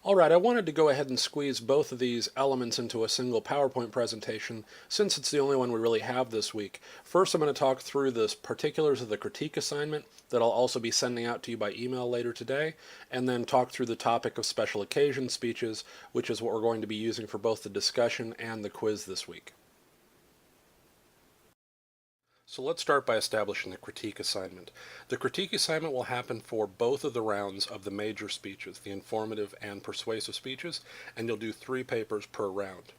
Alright, I wanted to go ahead and squeeze both of these elements into a single PowerPoint presentation since it's the only one we really have this week. First, I'm going to talk through the particulars of the critique assignment that I'll also be sending out to you by email later today, and then talk through the topic of special occasion speeches, which is what we're going to be using for both the discussion and the quiz this week. So let's start by establishing the critique assignment. The critique assignment will happen for both of the rounds of the major speeches, the informative and persuasive speeches, and you'll do 3 papers per round.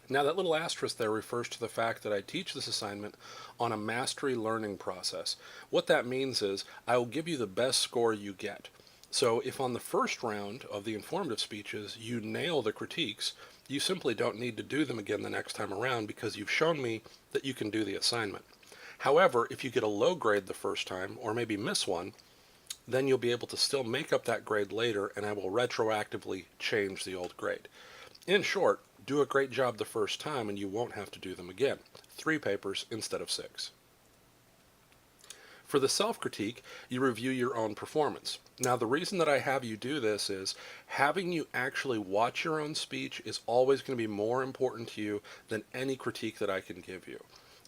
Now that little asterisk there refers to the fact that I teach this assignment on a mastery learning process. What that means is I will give you the best score you get. So if on the first round of the informative speeches you nail the critiques, you simply don't need to do them again the next time around because you've shown me that you can do the assignment. However, if you get a low grade the first time, or maybe miss one, then you'll be able to still make up that grade later, and I will retroactively change the old grade. In short, do a great job the first time and you won't have to do them again. 3 papers instead of 6. For the self-critique, you review your own performance. Now, the reason that I have you do this is having you actually watch your own speech is always going to be more important to you than any critique that I can give you.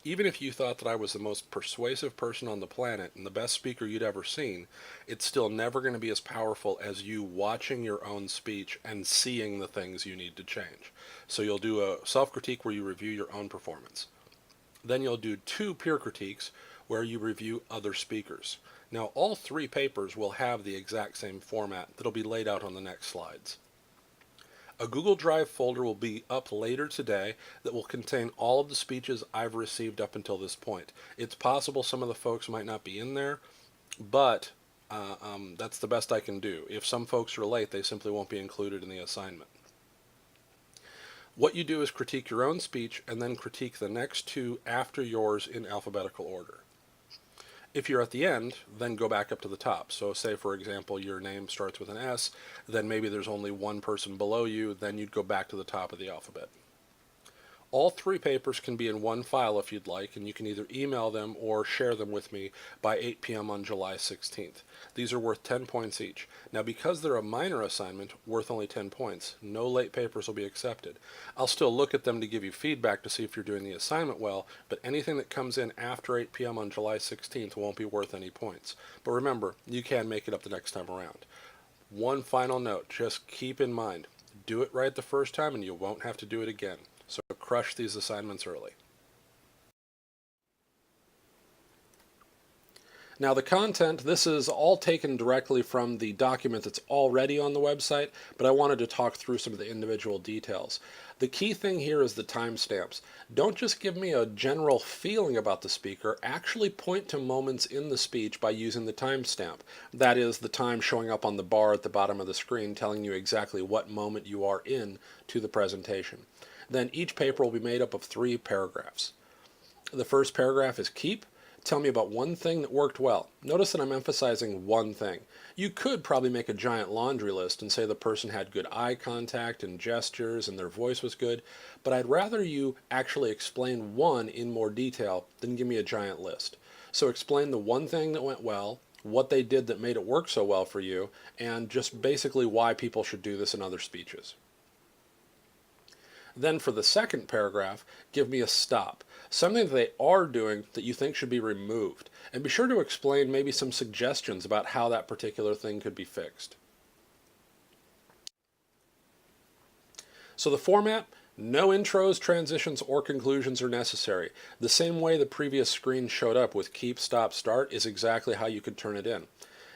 Even if you thought that I was the most persuasive person on the planet and the best speaker you'd ever seen, it's still never going to be as powerful as you watching your own speech and seeing the things you need to change. So you'll do a self-critique where you review your own performance. Then you'll do 2 peer critiques where you review other speakers. Now, all 3 papers will have the exact same format that'll be laid out on the next slides. A Google Drive folder will be up later today that will contain all of the speeches I've received up until this point. It's possible some of the folks might not be in there, but that's the best I can do. If some folks are late, they simply won't be included in the assignment. What you do is critique your own speech and then critique the next 2 after yours in alphabetical order. If you're at the end, then go back up to the top. So say, for example, your name starts with an S, then maybe there's only one person below you, then you'd go back to the top of the alphabet. All 3 papers can be in one file if you'd like, and you can either email them or share them with me by 8 p.m. on July 16th. These are worth 10 points each. Now, because they're a minor assignment, worth only 10 points, no late papers will be accepted. I'll still look at them to give you feedback to see if you're doing the assignment well, but anything that comes in after 8 p.m. on July 16th won't be worth any points. But remember, you can make it up the next time around. One final note, just keep in mind, do it right the first time and you won't have to do it again. So crush these assignments early. Now the content, this is all taken directly from the document that's already on the website, but I wanted to talk through some of the individual details. The key thing here is the timestamps. Don't just give me a general feeling about the speaker, actually point to moments in the speech by using the timestamp. That is the time showing up on the bar at the bottom of the screen telling you exactly what moment you are in to the presentation. Then each paper will be made up of 3 paragraphs. The first paragraph is keep. Tell me about one thing that worked well. Notice that I'm emphasizing one thing. You could probably make a giant laundry list and say the person had good eye contact and gestures and their voice was good, but I'd rather you actually explain one in more detail than give me a giant list. So explain the one thing that went well, what they did that made it work so well for you, and just basically why people should do this in other speeches. Then for the second paragraph, give me a stop. Something that they are doing that you think should be removed. And be sure to explain maybe some suggestions about how that particular thing could be fixed. So the format, no intros, transitions, or conclusions are necessary. The same way the previous screen showed up with keep, stop, start is exactly how you could turn it in.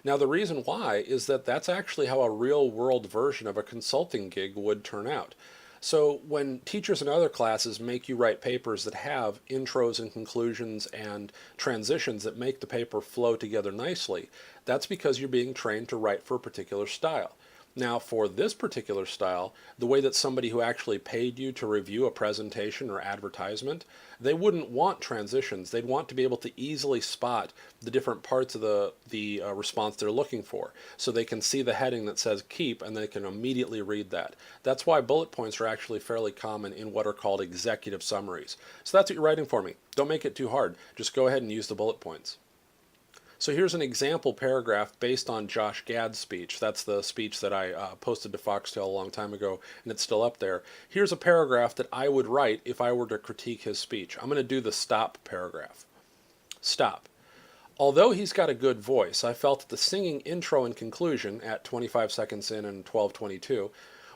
Now the reason why is that that's actually how a real-world version of a consulting gig would turn out. So when teachers in other classes make you write papers that have intros and conclusions and transitions that make the paper flow together nicely, that's because you're being trained to write for a particular style. Now for this particular style, the way that somebody who actually paid you to review a presentation or advertisement, they wouldn't want transitions. They'd want to be able to easily spot the different parts of the response they're looking for. So they can see the heading that says keep and they can immediately read that. That's why bullet points are actually fairly common in what are called executive summaries. So that's what you're writing for me. Don't make it too hard. Just go ahead and use the bullet points. So here's an example paragraph based on Josh Gad's speech. That's the speech that I posted to Foxtail a long time ago, and it's still up there. Here's a paragraph that I would write if I were to critique his speech. I'm going to do the stop paragraph. Stop. Although he's got a good voice, I felt that the singing intro and conclusion at 25 seconds in and 12:22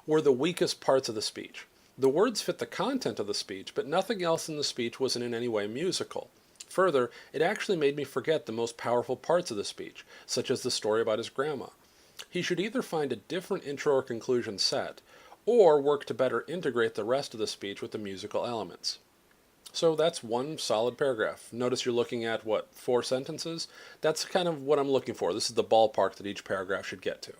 were the weakest parts of the speech. The words fit the content of the speech, but nothing else in the speech was in any way musical. Further, it actually made me forget the most powerful parts of the speech, such as the story about his grandma. He should either find a different intro or conclusion set, or work to better integrate the rest of the speech with the musical elements. So that's one solid paragraph. Notice you're looking at, what, 4 sentences? That's kind of what I'm looking for. This is the ballpark that each paragraph should get to.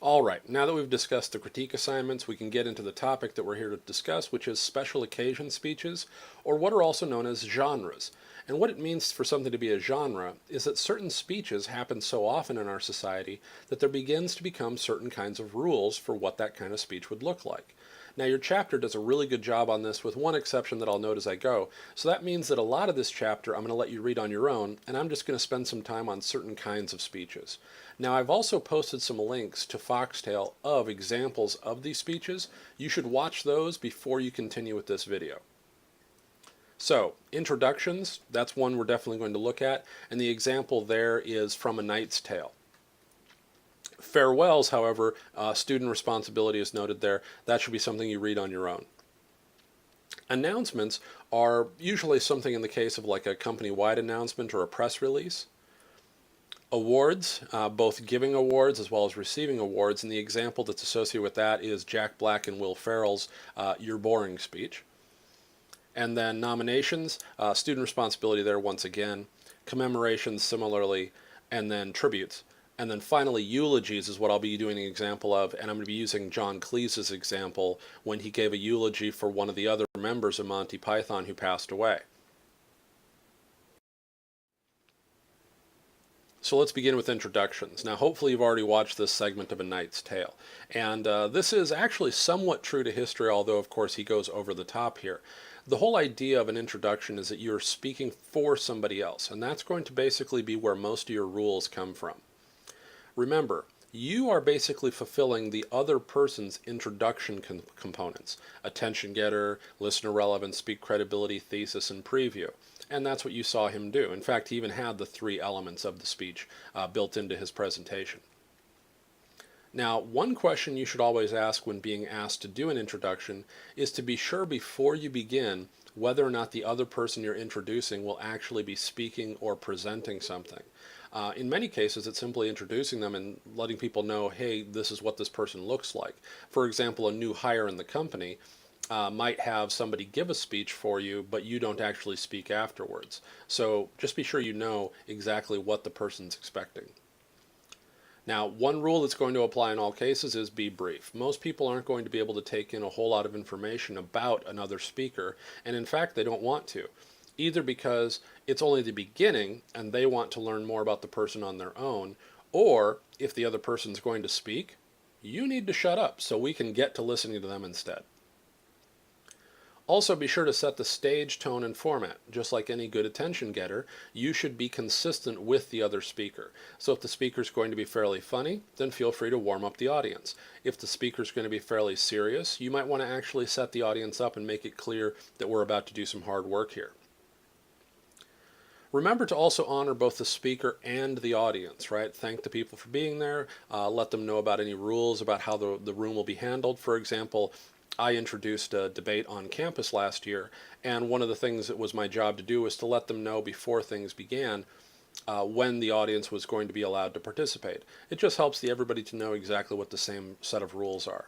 All right, now that we've discussed the critique assignments, we can get into the topic that we're here to discuss, which is special occasion speeches, or what are also known as genres. And what it means for something to be a genre is that certain speeches happen so often in our society that there begins to become certain kinds of rules for what that kind of speech would look like. Now, your chapter does a really good job on this, with one exception that I'll note as I go. So that means that a lot of this chapter I'm going to let you read on your own, and I'm just going to spend some time on certain kinds of speeches. Now, I've also posted some links to Foxtail of examples of these speeches. You should watch those before you continue with this video. So, introductions, that's one we're definitely going to look at, and the example there is from A Knight's Tale. Farewells, however, student responsibility is noted there. That should be something you read on your own. Announcements are usually something in the case of like a company-wide announcement or a press release. Awards, both giving awards as well as receiving awards, and the example that's associated with that is Jack Black and Will Ferrell's You're Boring speech. And then nominations, student responsibility there once again, commemorations similarly, and then tributes. And then finally, eulogies is what I'll be doing an example of, and I'm going to be using John Cleese's example when he gave a eulogy for one of the other members of Monty Python who passed away. So let's begin with introductions. Now, hopefully you've already watched this segment of A Knight's Tale. And this is actually somewhat true to history, although, of course, he goes over the top here. The whole idea of an introduction is that you're speaking for somebody else, and that's going to basically be where most of your rules come from. Remember, you are basically fulfilling the other person's introduction components: attention getter, listener relevance, speak credibility, thesis, and preview. And that's what you saw him do. In fact, he even had the 3 elements of the speech built into his presentation. Now, one question you should always ask when being asked to do an introduction is to be sure before you begin whether or not the other person you're introducing will actually be speaking or presenting something. In many cases, it's simply introducing them and letting people know, hey, this is what this person looks like. For example, a new hire in the company might have somebody give a speech for you, but you don't actually speak afterwards. So just be sure you know exactly what the person's expecting. Now, one rule that's going to apply in all cases is be brief. Most people aren't going to be able to take in a whole lot of information about another speaker, and in fact, they don't want to. Either because it's only the beginning and they want to learn more about the person on their own, or if the other person's going to speak, you need to shut up so we can get to listening to them instead. Also, be sure to set the stage, tone, and format. Just like any good attention getter, you should be consistent with the other speaker. So if the speaker's going to be fairly funny, then feel free to warm up the audience. If the speaker's going to be fairly serious, you might want to actually set the audience up and make it clear that we're about to do some hard work here. Remember to also honor both the speaker and the audience, right? Thank the people for being there. Let them know about any rules about how the room will be handled. For example, I introduced a debate on campus last year, and one of the things that was my job to do was to let them know before things began when the audience was going to be allowed to participate. It just helps everybody to know exactly what the same set of rules are.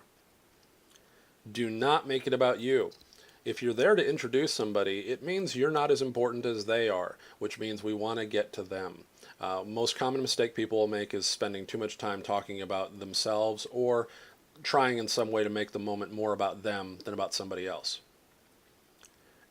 Do not make it about you. If you're there to introduce somebody, it means you're not as important as they are, which means we want to get to them. Most common mistake people will make is spending too much time talking about themselves or trying in some way to make the moment more about them than about somebody else.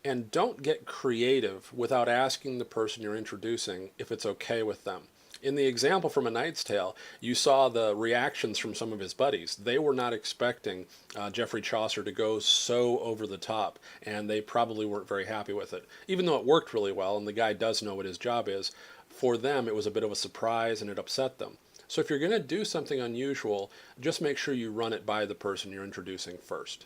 And don't get creative without asking the person you're introducing if it's okay with them. In the example from A Knight's Tale, you saw the reactions from some of his buddies. They were not expecting Geoffrey Chaucer to go so over the top, and they probably weren't very happy with it. Even though it worked really well, and the guy does know what his job is, for them it was a bit of a surprise and it upset them. So if you're going to do something unusual, just make sure you run it by the person you're introducing first.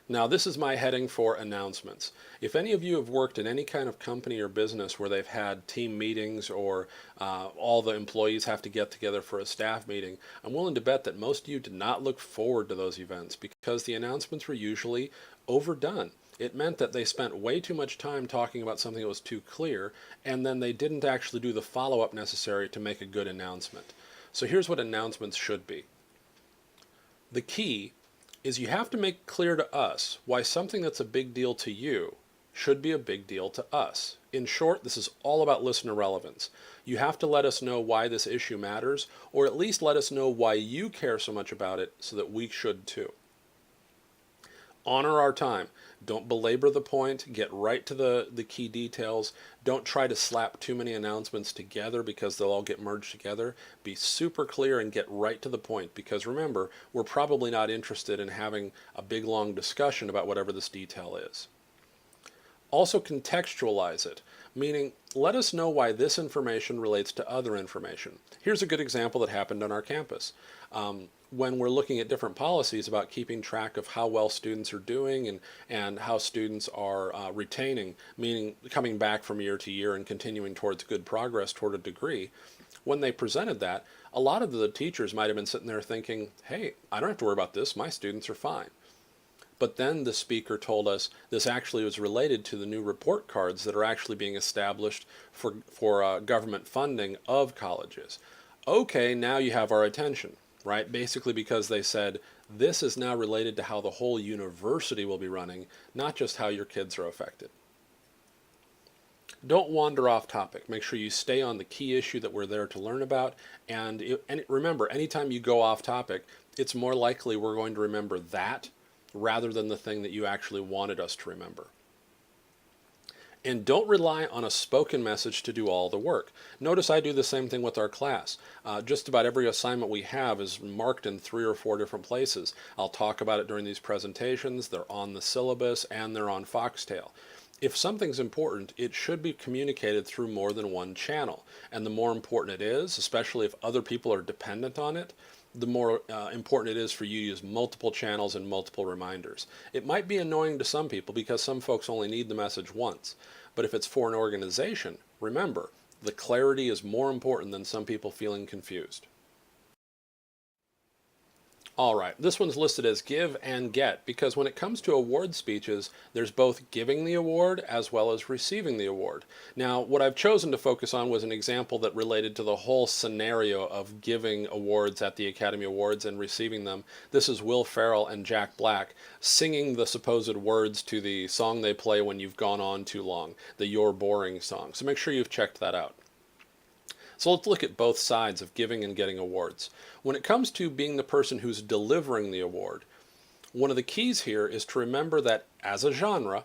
Now, this is my heading for announcements. If any of you have worked in any kind of company or business where they've had team meetings or all the employees have to get together for a staff meeting, I'm willing to bet that most of you did not look forward to those events because the announcements were usually overdone. It meant that they spent way too much time talking about something that was too clear, and then they didn't actually do the follow-up necessary to make a good announcement. So here's what announcements should be. The key is you have to make clear to us why something that's a big deal to you should be a big deal to us. In short, this is all about listener relevance. You have to let us know why this issue matters, or at least let us know why you care so much about it so that we should too. Honor our time. Don't belabor the point. Get right to the key details. Don't try to slap too many announcements together because they'll all get merged together. Be super clear and get right to the point because remember, we're probably not interested in having a big long discussion about whatever this detail is. Also contextualize it, meaning let us know why this information relates to other information. Here's a good example that happened on our campus. When we're looking at different policies about keeping track of how well students are doing and how students are retaining, meaning coming back from year to year and continuing towards good progress toward a degree, when they presented that, a lot of the teachers might have been sitting there thinking, hey, I don't have to worry about this, my students are fine. But then the speaker told us this actually was related to the new report cards that are actually being established for government funding of colleges. Okay, now you have our attention, right? Basically because they said this is now related to how the whole university will be running, not just how your kids are affected. Don't wander off topic. Make sure you stay on the key issue that we're there to learn about. And remember, anytime you go off topic, it's more likely we're going to remember that rather than the thing that you actually wanted us to remember. And don't rely on a spoken message to do all the work. Notice I do the same thing with our class. Just about every assignment we have is marked in 3 or 4 different places. I'll talk about it during these presentations. They're on the syllabus and they're on Foxtail. If something's important, it should be communicated through more than one channel. And the more important it is, especially if other people are dependent on it, the more important it is for you to use multiple channels and multiple reminders. It might be annoying to some people because some folks only need the message once. But if it's for an organization, remember, the clarity is more important than some people feeling confused. All right, this one's listed as give and get because when it comes to award speeches, there's both giving the award as well as receiving the award. Now, what I've chosen to focus on was an example that related to the whole scenario of giving awards at the Academy Awards and receiving them. This is Will Ferrell and Jack Black singing the supposed words to the song they play when you've gone on too long, the You're Boring song. So make sure you've checked that out. So let's look at both sides of giving and getting awards. When it comes to being the person who's delivering the award, one of the keys here is to remember that as a genre,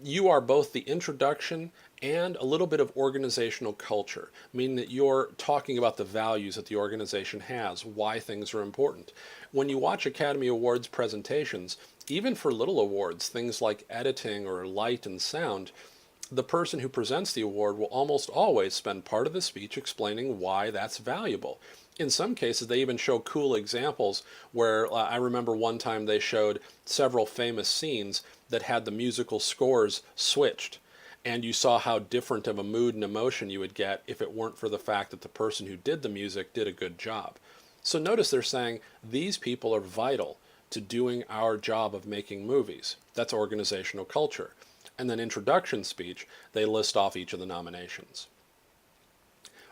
you are both the introduction and a little bit of organizational culture, meaning that you're talking about the values that the organization has, why things are important. When you watch Academy Awards presentations, even for little awards, things like editing or light and sound, the person who presents the award will almost always spend part of the speech explaining why that's valuable. In some cases, they even show cool examples where I remember one time they showed several famous scenes that had the musical scores switched. And you saw how different of a mood and emotion you would get if it weren't for the fact that the person who did the music did a good job. So notice they're saying these people are vital to doing our job of making movies. That's organizational culture. And then introduction speech, they list off each of the nominations.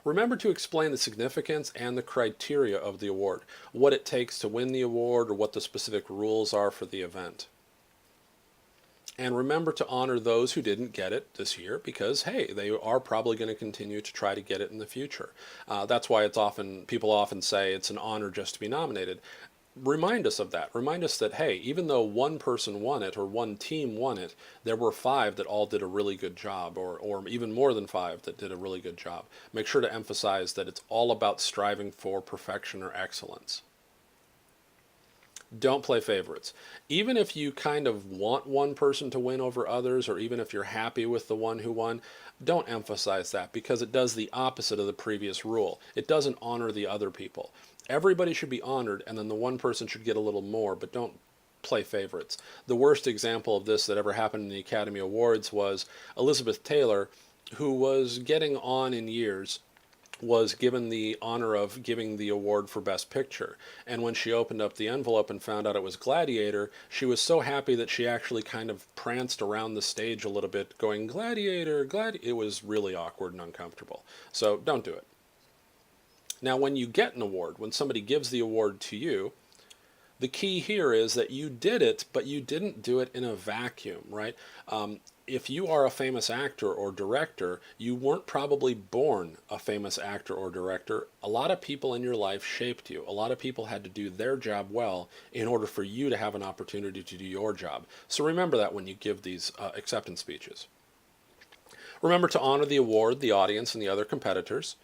Remember to explain the significance and the criteria of the award, what it takes to win the award or what the specific rules are for the event. And remember to honor those who didn't get it this year because, hey, they are probably going to continue to try to get it in the future. That's why people often say it's an honor just to be nominated. remind us of that. Remind us that, hey, even though one person won it or one team won it, there were five that all did a really good job, or even more than five that did a really good job. Make sure to emphasize that it's all about striving for perfection or excellence. Don't play favorites. Even if you kind of want one person to win over others, or even if you're happy with the one who won, don't emphasize that, because it does the opposite of the previous rule. It doesn't honor the other people. Everybody should be honored, and then the one person should get a little more, but don't play favorites. The worst example of this that ever happened in the Academy Awards was Elizabeth Taylor, who was getting on in years, was given the honor of giving the award for Best Picture. And when she opened up the envelope and found out it was Gladiator, she was so happy that she actually kind of pranced around the stage a little bit going, Gladiator, Gladiator. It was really awkward and uncomfortable. So don't do it. Now, when you get an award, when somebody gives the award to you, the key here is that you did it, but you didn't do it in a vacuum, right? If you are a famous actor or director, you weren't probably born a famous actor or director. A lot of people in your life shaped you. A lot of people had to do their job well in order for you to have an opportunity to do your job. So remember that when you give these acceptance speeches. Remember to honor the award, the audience, and the other competitors.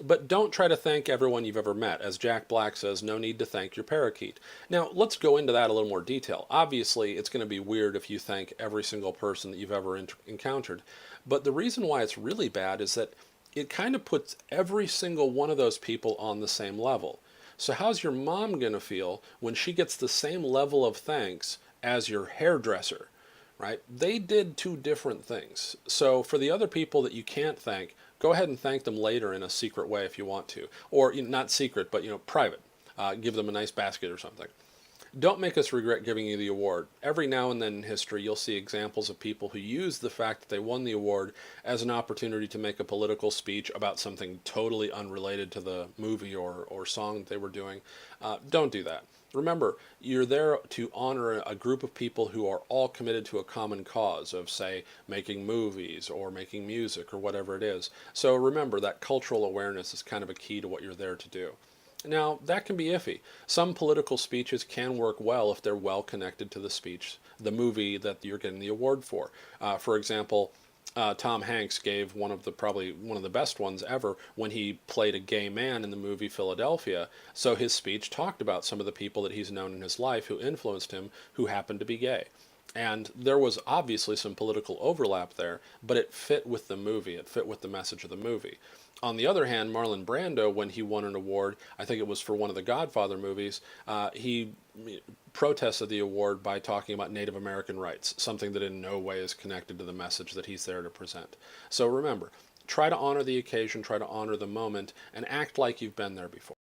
But don't try to thank everyone you've ever met. As Jack Black says, no need to thank your parakeet. Now, let's go into that a little more detail. Obviously, it's going to be weird if you thank every single person that you've ever encountered. But the reason why it's really bad is that it kind of puts every single one of those people on the same level. So how's your mom going to feel when she gets the same level of thanks as your hairdresser? Right? They did two different things. So for the other people that you can't thank, go ahead and thank them later in a secret way if you want to. Or not secret, but private. Give them a nice basket or something. Don't make us regret giving you the award. Every now and then in history, you'll see examples of people who use the fact that they won the award as an opportunity to make a political speech about something totally unrelated to the movie or song that they were doing. Don't do that. Remember, you're there to honor a group of people who are all committed to a common cause of, say, making movies or making music or whatever it is. So remember that cultural awareness is kind of a key to what you're there to do. Now, that can be iffy. Some political speeches can work well if they're well connected to the speech, the movie that you're getting the award for. For example, Tom Hanks gave probably one of the best ones ever when he played a gay man in the movie Philadelphia. So his speech talked about some of the people that he's known in his life who influenced him who happened to be gay. And there was obviously some political overlap there, but it fit with the movie. It fit with the message of the movie. On the other hand, Marlon Brando, when he won an award, I think it was for one of the Godfather movies, he protested the award by talking about Native American rights, something that in no way is connected to the message that he's there to present. So remember, try to honor the occasion, try to honor the moment, and act like you've been there before.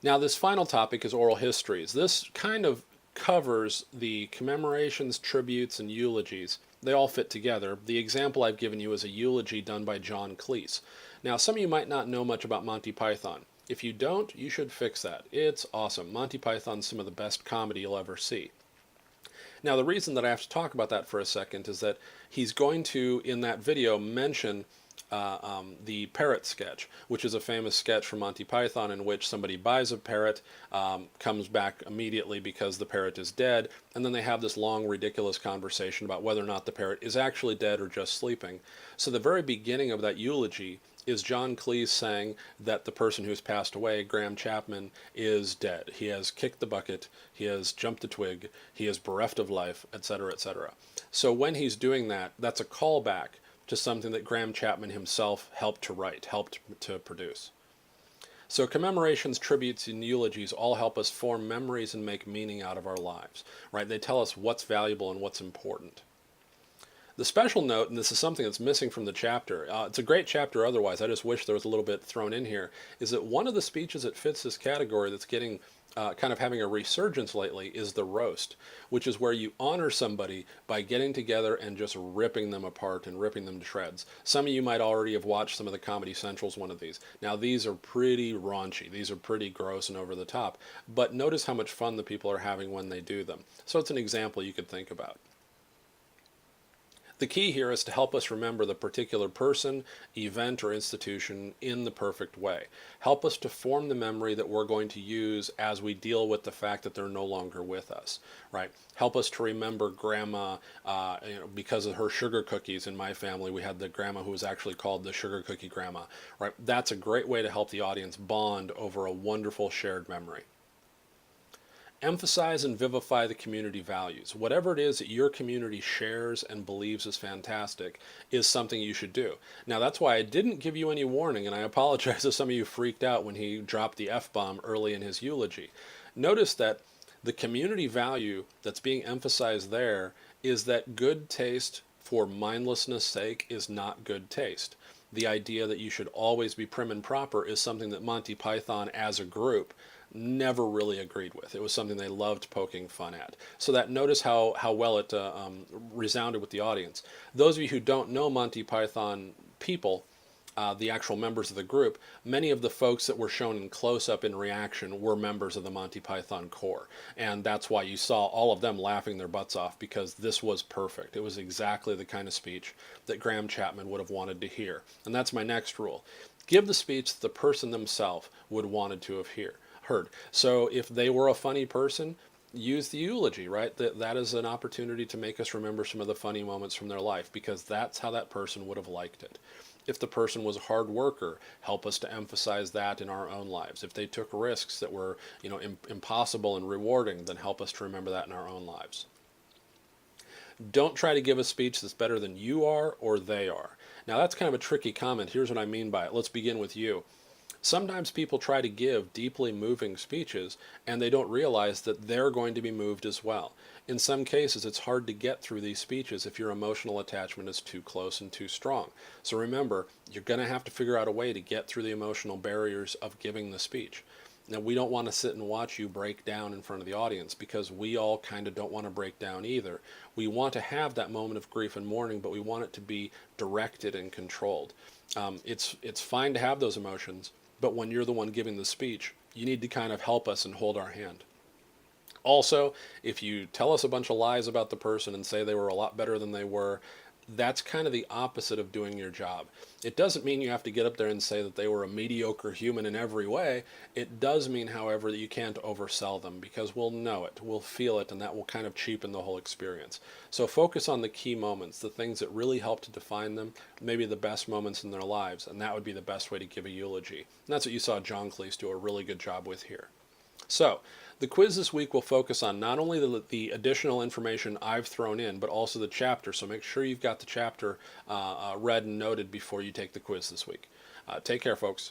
Now, this final topic is oral histories. This kind of covers the commemorations, tributes, and eulogies. They all fit together. The example I've given you is a eulogy done by John Cleese. Now, some of you might not know much about Monty Python. If you don't, you should fix that. It's awesome. Monty Python's some of the best comedy you'll ever see. Now, the reason that I have to talk about that for a second is that he's going to, in that video, mention the parrot sketch, which is a famous sketch from Monty Python in which somebody buys a parrot, comes back immediately because the parrot is dead, and then they have this long, ridiculous conversation about whether or not the parrot is actually dead or just sleeping. So the very beginning of that eulogy is John Cleese saying that the person who's passed away, Graham Chapman, is dead. He has kicked the bucket, he has jumped the twig, he is bereft of life, etc., etc. So when he's doing that, that's a callback to something that Graham Chapman himself helped to write, helped to produce. So commemorations, tributes, and eulogies all help us form memories and make meaning out of our lives, right? They tell us what's valuable and what's important. The special note, and this is something that's missing from the chapter, it's a great chapter otherwise, I just wish there was a little bit thrown in here, is that one of the speeches that fits this category that's getting kind of having a resurgence lately is the roast, which is where you honor somebody by getting together and just ripping them apart and ripping them to shreds. Some of you might already have watched some of the Comedy Central's one of these. Now these are pretty raunchy, these are pretty gross and over the top, but notice how much fun the people are having when they do them. So it's an example you could think about. The key here is to help us remember the particular person, event, or institution in the perfect way. Help us to form the memory that we're going to use as we deal with the fact that they're no longer with us, right? Help us to remember grandma, because of her sugar cookies. In my family, we had the grandma who was actually called the sugar cookie grandma, right? That's a great way to help the audience bond over a wonderful shared memory. Emphasize and vivify the community values. Whatever it is that your community shares and believes is fantastic is something you should do. Now, that's why I didn't give you any warning, and I apologize if some of you freaked out when he dropped the F-bomb early in his eulogy. Notice that the community value that's being emphasized there is that good taste for mindlessness' sake is not good taste. The idea that you should always be prim and proper is something that Monty Python as a group never really agreed with. It was something they loved poking fun at. So that notice how well it resounded with the audience. Those of you who don't know Monty Python people, the actual members of the group, many of the folks that were shown in close-up in reaction were members of the Monty Python Corps. And that's why you saw all of them laughing their butts off, because this was perfect. It was exactly the kind of speech that Graham Chapman would have wanted to hear. And that's my next rule. Give the speech that the person themselves would wanted to have heard. So if they were a funny person, use the eulogy, right? That is an opportunity to make us remember some of the funny moments from their life, because that's how that person would have liked it. If the person was a hard worker, help us to emphasize that in our own lives. If they took risks that were, impossible and rewarding, then help us to remember that in our own lives. Don't try to give a speech that's better than you are or they are. Now, that's kind of a tricky comment. Here's what I mean by it. Let's begin with you. Sometimes people try to give deeply moving speeches and they don't realize that they're going to be moved as well. In some cases, it's hard to get through these speeches if your emotional attachment is too close and too strong. So remember, you're going to have to figure out a way to get through the emotional barriers of giving the speech. Now, we don't want to sit and watch you break down in front of the audience, because we all kind of don't want to break down either. We want to have that moment of grief and mourning, but we want it to be directed and controlled. It's fine to have those emotions, but when you're the one giving the speech, you need to kind of help us and hold our hand. Also, if you tell us a bunch of lies about the person and say they were a lot better than they were, that's kind of the opposite of doing your job. It doesn't mean you have to get up there and say that they were a mediocre human in every way. It does mean, however, that you can't oversell them, because we'll know it, we'll feel it, and that will kind of cheapen the whole experience. So focus on the key moments, the things that really help to define them, maybe the best moments in their lives, and that would be the best way to give a eulogy. And that's what you saw John Cleese do a really good job with here. So, the quiz this week will focus on not only the additional information I've thrown in, but also the chapter. So make sure you've got the chapter read and noted before you take the quiz this week. Take care, folks.